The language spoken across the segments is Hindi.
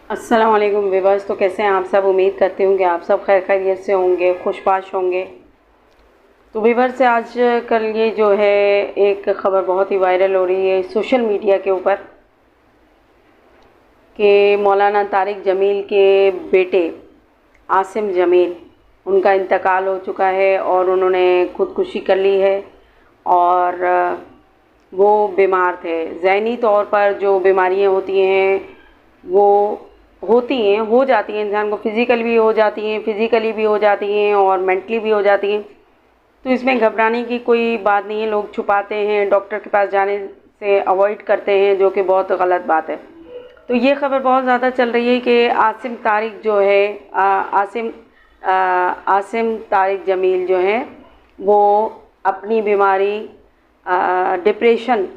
अस्सलाम वालेकुम व्यूअर्स। तो कैसे हैं आप सब? उम्मीद करती हूँ कि आप सब खैर खैरियत से होंगे, खुशबाश होंगे। तो व्यूअर्स से आज कल ये जो है एक ख़बर बहुत ही वायरल हो रही है सोशल मीडिया के ऊपर कि मौलाना तारिक जमील के बेटे आसिम जमील उनका इंतकाल हो चुका है और उन्होंने खुदकुशी कर ली है। और वो बीमार थे। ज़हनी तौर पर जो बीमारियां होती हैं वो होती हैं, हो जाती हैं, इंसान को फिज़िकल भी हो जाती हैं, फिज़िकली भी हो जाती हैं और मेंटली भी हो जाती हैं। तो इसमें घबराने की कोई बात नहीं है। लोग छुपाते हैं, डॉक्टर के पास जाने से अवॉइड करते हैं, जो कि बहुत गलत बात है। तो ये खबर बहुत ज़्यादा चल रही है कि आसिम तारिक जो है आसिम तारिक जमील जो है वो अपनी बीमारी डिप्रेशन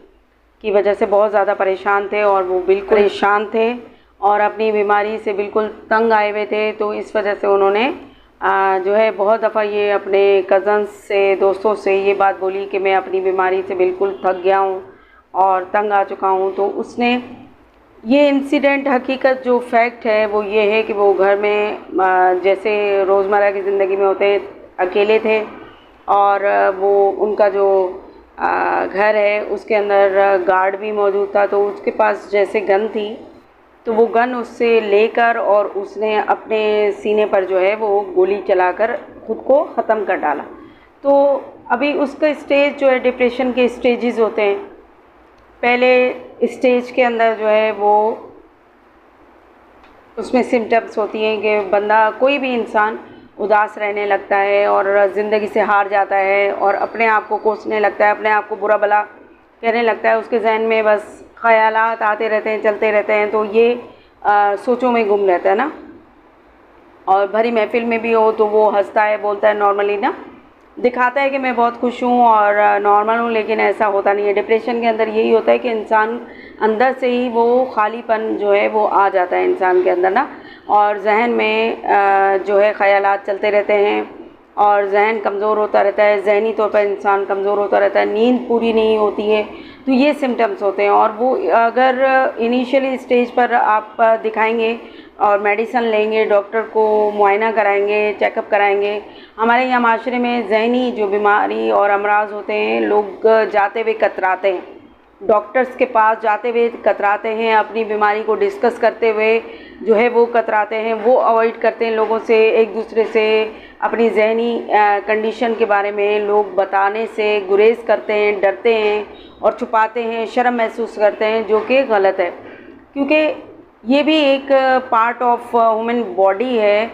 की वजह से बहुत ज़्यादा परेशान थे और वो बिल्कुल परेशान थे और अपनी बीमारी से बिल्कुल तंग आए हुए थे। तो इस वजह से उन्होंने जो है बहुत दफ़ा ये अपने कज़न्स से, दोस्तों से ये बात बोली कि मैं अपनी बीमारी से बिल्कुल थक गया हूँ और तंग आ चुका हूँ। तो उसने ये इंसिडेंट, हकीकत जो फैक्ट है वो ये है कि वो घर में जैसे रोज़मर्रा की ज़िंदगी में होते अकेले थे और वो उनका जो घर है उसके अंदर गार्ड भी मौजूद था। तो उसके पास जैसे गन थी तो वो गन उससे लेकर और उसने अपने सीने पर जो है वो गोली चलाकर ख़ुद को ख़त्म कर डाला। तो अभी उसका स्टेज जो है, डिप्रेशन के स्टेजेस होते हैं। पहले स्टेज के अंदर जो है वो उसमें सिम्टम्स होती हैं कि बंदा, कोई भी इंसान उदास रहने लगता है और ज़िंदगी से हार जाता है और अपने आप को कोसने लगता है, अपने आप को बुरा भला कहने लगता है। उसके जहन में बस ख़यालात आते रहते हैं, चलते रहते हैं। तो ये सोचों में गुम रहता है ना। और भरी महफिल में भी हो तो वो हंसता है, बोलता है नॉर्मली ना, दिखाता है कि मैं बहुत खुश हूँ और नॉर्मल हूँ, लेकिन ऐसा होता नहीं है। डिप्रेशन के अंदर यही होता है कि इंसान अंदर से ही वो खालीपन जो है वो आ जाता है इंसान के अंदर ना। और जहन में जो है ख़यालात चलते रहते हैं और जहन कमज़ोर होता रहता है, ज़हनी तौर पर इंसान कमज़ोर होता रहता है, नींद पूरी नहीं होती है। तो ये सिम्टम्स होते हैं और वो अगर इनिशियली स्टेज पर आप दिखाएंगे और मेडिसिन लेंगे, डॉक्टर को मुआयना कराएंगे, चेकअप कराएंगे। हमारे यहाँ माशरे में ज़हनी जो बीमारी और अमराज होते हैं, लोग जाते हुए कतराते हैं, डॉक्टर्स के पास जाते हुए कतराते हैं, अपनी बीमारी को डिस्कस करते हुए जो है वो कतराते हैं, वो अवॉइड करते हैं लोगों से, एक दूसरे से अपनी ज़हनी कंडीशन के बारे में लोग बताने से गुरेज करते हैं, डरते हैं और छुपाते हैं, शर्म महसूस करते हैं, जो कि गलत है। क्योंकि ये भी एक पार्ट ऑफ ह्यूमन बॉडी है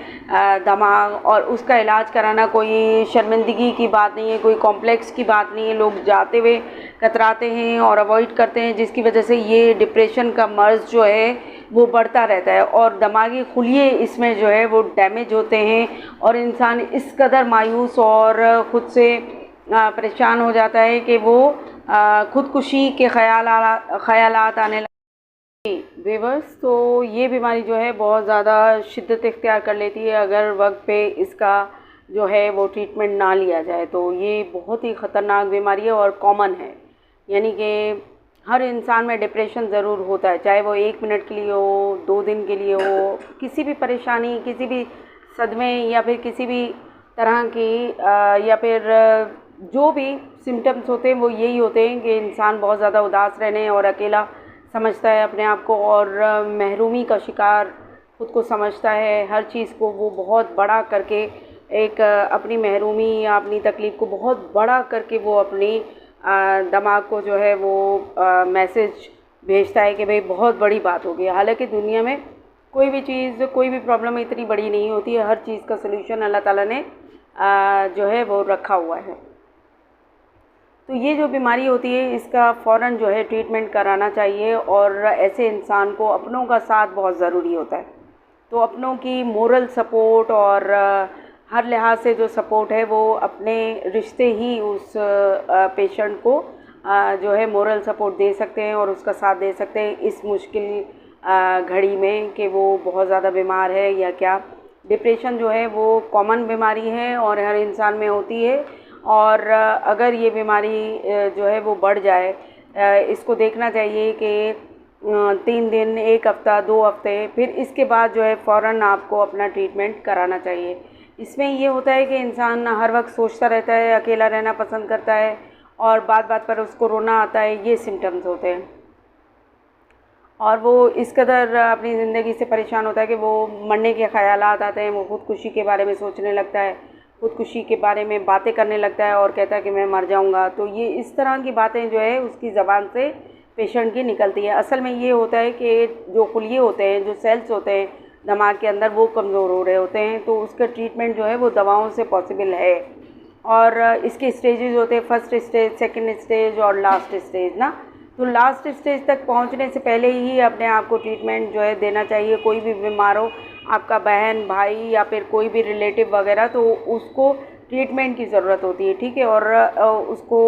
दिमाग, और उसका इलाज कराना कोई शर्मिंदगी की बात नहीं है, कोई कॉम्प्लेक्स की बात नहीं है। लोग जाते हुए कतराते हैं और अवॉइड करते हैं, जिसकी वजह से ये डिप्रेशन का मर्ज़ जो है वो बढ़ता रहता है और दिमागी खुलिये इसमें जो है वो डैमेज होते हैं और इंसान इस कदर मायूस और ख़ुद से परेशान हो जाता है कि वो ख़ुदकुशी के ख़यालात आने व्यूअर्स। तो ये बीमारी जो है बहुत ज़्यादा शिद्दत इख्तियार कर लेती है अगर वक्त पे इसका जो है वो ट्रीटमेंट ना लिया जाए। तो ये बहुत ही ख़तरनाक बीमारी है और कॉमन है, यानी कि हर इंसान में डिप्रेशन ज़रूर होता है, चाहे वो 1 मिनट के लिए हो, 2 दिन के लिए हो, किसी भी परेशानी, किसी भी सदमे या फिर किसी भी तरह की या फिर जो भी सिम्टम्स होते हैं वो यही होते हैं कि इंसान बहुत ज़्यादा उदास रहने और अकेला समझता है अपने आप को और महरूमी का शिकार ख़ुद को समझता है। हर चीज़ को वो बहुत बड़ा करके एक अपनी महरूमी या अपनी तकलीफ़ को बहुत बड़ा करके वो अपनी दिमाग को जो है वो मैसेज भेजता है कि भाई बहुत बड़ी बात हो गई। हालांकि दुनिया में कोई भी चीज़, कोई भी प्रॉब्लम इतनी बड़ी नहीं होती है। हर चीज़ का सलूशन अल्लाह ताला ने जो है वो रखा हुआ है। तो ये जो बीमारी होती है इसका फ़ौरन जो है ट्रीटमेंट कराना चाहिए और ऐसे इंसान को अपनों का साथ बहुत ज़रूरी होता है। तो अपनों की मोरल सपोर्ट और हर लिहाज से जो सपोर्ट है वो अपने रिश्ते ही उस पेशेंट को जो है मोरल सपोर्ट दे सकते हैं और उसका साथ दे सकते हैं इस मुश्किल घड़ी में कि वो बहुत ज़्यादा बीमार है या क्या। डिप्रेशन जो है वो कॉमन बीमारी है और हर इंसान में होती है और अगर ये बीमारी जो है वो बढ़ जाए, इसको देखना चाहिए कि 3 दिन, 1 हफ़्ता, 2 हफ़्ते, फिर इसके बाद जो है फ़ौरन आपको अपना ट्रीटमेंट कराना चाहिए। इसमें ये होता है कि इंसान हर वक्त सोचता रहता है, अकेला रहना पसंद करता है और बात बात पर उसको रोना आता है, ये सिम्टम्स होते हैं। और वो इस कदर अपनी ज़िंदगी से परेशान होता है कि वो मरने के ख़यालात आते हैं, वो ख़ुदकुशी के बारे में सोचने लगता है, ख़ुदकुशी के बारे में बातें करने लगता है और कहता है कि मैं मर जाऊंगा। तो ये इस तरह की बातें जो है उसकी ज़बान से पेशेंट की निकलती है। असल में ये होता है कि जो खुलिये होते हैं, जो सेल्स होते हैं दिमाग के अंदर, वो कमज़ोर हो रहे होते हैं। तो उसका ट्रीटमेंट जो है वो दवाओं से पॉसिबल है। और इसके स्टेजेस होते हैं, फर्स्ट स्टेज, सेकंड स्टेज और लास्ट स्टेज ना। तो लास्ट स्टेज तक पहुंचने से पहले ही अपने आप को ट्रीटमेंट जो है देना चाहिए। कोई भी बीमार हो, आपका बहन, भाई या फिर कोई भी रिलेटिव वगैरह, तो उसको ट्रीटमेंट की ज़रूरत होती है, ठीक है। और उसको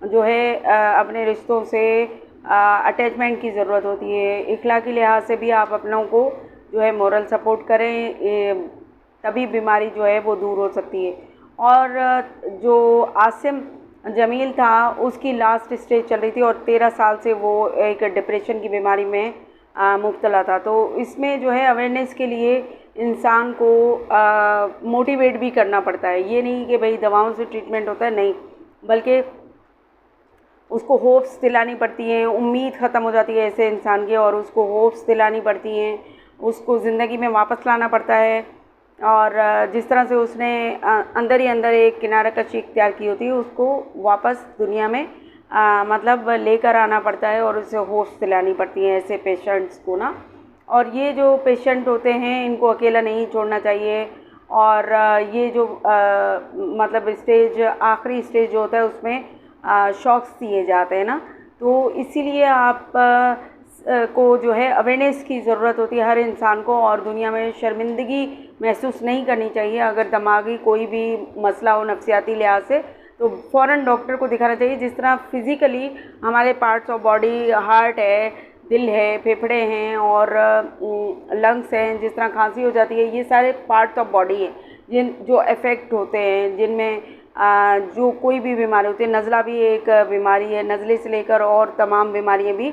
जो है अपने रिश्तों से अटैचमेंट की ज़रूरत होती है। इखलाकी लिहाज से भी आप अपनों को जो है मोरल सपोर्ट करें, तभी बीमारी जो है वो दूर हो सकती है। और जो आसिम जमील था, उसकी लास्ट स्टेज चल रही थी और 13 साल से वो एक डिप्रेशन की बीमारी में मुब्तला था। तो इसमें जो है अवेयरनेस के लिए इंसान को मोटिवेट भी करना पड़ता है। ये नहीं कि भाई दवाओं से ट्रीटमेंट होता है, नहीं, बल्कि उसको होप्स दिलानी पड़ती हैं, उम्मीद ख़त्म हो जाती है ऐसे इंसान की और उसको होप्स दिलानी पड़ती हैं, उसको ज़िंदगी में वापस लाना पड़ता है। और जिस तरह से उसने अंदर ही अंदर एक किनारा कशी इख्तियार की होती है, उसको वापस दुनिया में मतलब लेकर आना पड़ता है और उसे होप्स दिलानी पड़ती हैं ऐसे पेशेंट्स को ना। और ये जो पेशेंट होते हैं, इनको अकेला नहीं छोड़ना चाहिए। और ये जो मतलब स्टेज, आखिरी स्टेज जो होता है, उसमें शॉक्स दिए जाते हैं ना। तो इसीलिए आप को जो है अवेयरनेस की ज़रूरत होती है हर इंसान को। और दुनिया में शर्मिंदगी महसूस नहीं करनी चाहिए। अगर दिमागी कोई भी मसला हो नफ्सियाती लिहाज से, तो फ़ौरन डॉक्टर को दिखाना चाहिए। जिस तरह फिज़िकली हमारे पार्ट्स ऑफ बॉडी, हार्ट है, दिल है, फेफड़े हैं और लंग्स हैं, जिस तरह खांसी हो जाती है, ये सारे पार्ट्स ऑफ बॉडी हैं जो अफेक्ट होते हैं, जिनमें जो कोई भी बीमारी होती है। नज़ला भी एक बीमारी है, नज़ले से लेकर और तमाम बीमारियाँ भी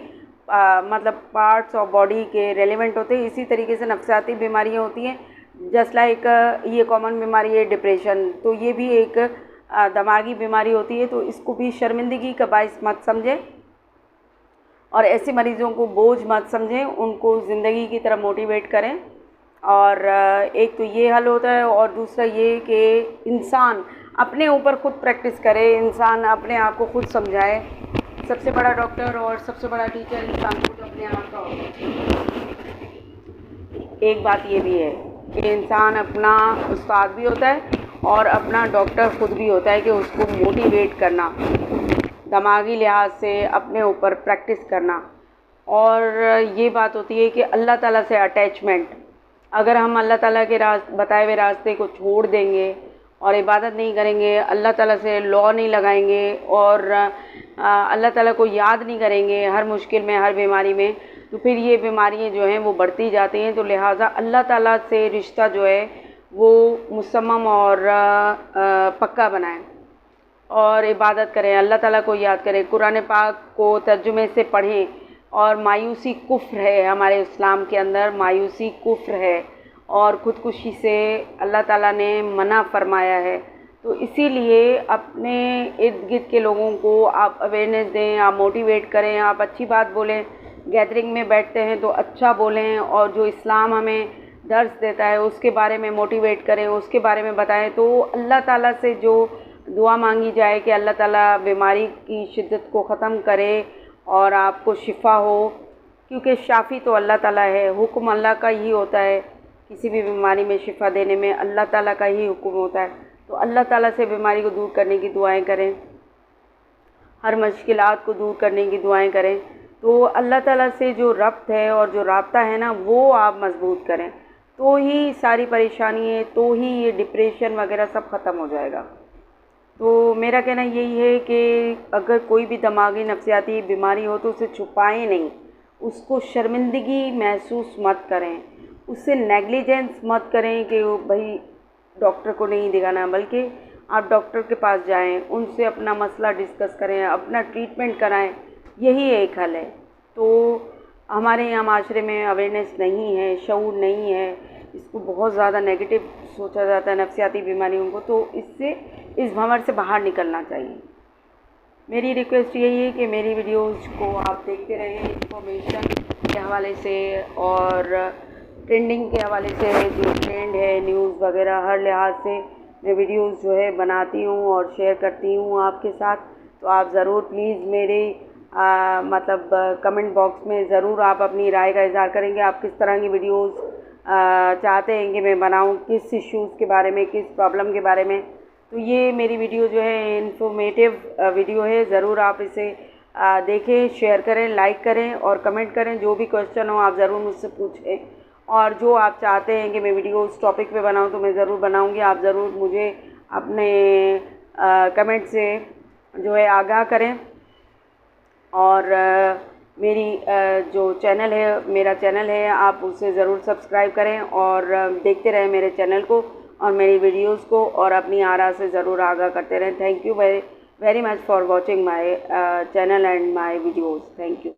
मतलब पार्ट्स ऑफ बॉडी के रेलिवेंट होते हैं। इसी तरीके से नफ्सियाती बीमारियाँ होती हैं, जस्ट लाइक ये कॉमन बीमारी है डिप्रेशन, तो ये भी एक दिमागी बीमारी होती है। तो इसको भी शर्मिंदगी का बाइस मत समझें और ऐसे मरीज़ों को बोझ मत समझें, उनको ज़िंदगी की तरफ मोटिवेट करें। और एक तो ये हल होता है और दूसरा ये कि इंसान अपने ऊपर ख़ुद प्रैक्टिस करे, इंसान अपने आप को खुद समझाए। सबसे बड़ा डॉक्टर और सबसे बड़ा टीचर इंसान खुद अपने आप का होता है। एक बात ये भी है कि इंसान अपना उस्ताद भी होता है और अपना डॉक्टर खुद भी होता है कि उसको मोटिवेट करना, दिमागी लिहाज से अपने ऊपर प्रैक्टिस करना। और ये बात होती है कि अल्लाह ताला से अटैचमेंट। अगर हम अल्लाह ताला के बताए हुए रास्ते को छोड़ देंगे और इबादत नहीं करेंगे, अल्लाह ताला से लॉ नहीं लगाएंगे और अल्लाह ताला को याद नहीं करेंगे हर मुश्किल में, हर बीमारी में, तो फिर ये बीमारियाँ जो हैं वो बढ़ती जाती हैं। तो लिहाजा अल्लाह ताला से रिश्ता जो है वो मुसम्मम और पक्का बनाएं और इबादत करें, अल्लाह ताला को याद करें, कुरान पाक को तर्जुमे से पढ़ें। और मायूसी कुफ्र है, हमारे इस्लाम के अंदर मायूसी कुफ्र है और ख़ुदकुशी से अल्लाह ताला ने मना फरमाया है। तो इसीलिए अपने इर्द गिर्द के लोगों को आप अवेयरनेस दें, आप मोटिवेट करें, आप अच्छी बात बोलें। गैदरिंग में बैठते हैं तो अच्छा बोलें और जो इस्लाम हमें दर्स देता है उसके बारे में मोटिवेट करें, उसके बारे में बताएं। तो अल्लाह ताला से जो दुआ मांगी जाए कि अल्लाह ताला बीमारी की शिद्दत को ख़त्म करे और आपको शिफ़ा हो, क्योंकि शाफ़ी तो अल्लाह ताला है, हुक्म अल्लाह का ही होता है। किसी भी बीमारी में शिफ़ा देने में अल्लाह ताला का ही हुक्म होता है। तो अल्लाह ताला से बीमारी को दूर करने की दुआएं करें, हर मुश्किलात को दूर करने की दुआएं करें। तो अल्लाह ताला से जो रब्त है और जो राब्ता है ना, वो आप मजबूत करें, तो ही सारी परेशानियाँ, तो ही ये डिप्रेशन वगैरह सब ख़त्म हो जाएगा। तो मेरा कहना यही है कि अगर कोई भी दिमागी नफ्सियाती बीमारी हो तो उसे छुपाएं नहीं, उसको शर्मिंदगी महसूस मत करें, उससे नेग्लिजेंस मत करें कि भाई डॉक्टर को नहीं दिखाना, बल्कि आप डॉक्टर के पास जाएं, उनसे अपना मसला डिस्कस करें, अपना ट्रीटमेंट कराएं, यही एक हल है। तो हमारे यहाँ माशरे में अवेयरनेस नहीं है, शऊर नहीं है, इसको बहुत ज़्यादा नेगेटिव सोचा जाता है नफ्सियाती बीमारियों को, तो इससे इस भंवर से बाहर निकलना चाहिए। मेरी रिक्वेस्ट यही है कि मेरी वीडियोज़ को आप देखते रहें, इंफॉर्मेशन के हवाले से और ट्रेंडिंग के हवाले से, जो ट्रेंड है न्यूज़ वगैरह हर लिहाज से मैं वीडियोज़ जो है बनाती हूँ और शेयर करती हूँ आपके साथ। तो आप ज़रूर प्लीज़ मेरे मतलब कमेंट बॉक्स में ज़रूर आप अपनी राय का इज़हार करेंगे, आप किस तरह की वीडियोज़ चाहते हैं कि मैं बनाऊँ, किस इश्यूज़ के बारे में, किस प्रॉब्लम के बारे में। तो ये मेरी वीडियो जो है इन्फॉर्मेटिव वीडियो है, ज़रूर आप इसे देखें, शेयर करें, लाइक करें और कमेंट करें। जो भी क्वेश्चन हो आप ज़रूर मुझसे पूछें, और जो आप चाहते हैं कि मैं वीडियो उस टॉपिक पे बनाऊं तो मैं ज़रूर बनाऊंगी। आप ज़रूर मुझे अपने कमेंट से जो है आगाह करें। और मेरी जो चैनल है, मेरा चैनल है, आप उसे ज़रूर सब्सक्राइब करें और देखते रहें मेरे चैनल को और मेरी वीडियोस को, और अपनी आरा से ज़रूर आगाह करते रहें। Thank you very much for watching my channel and my videos. Thank you.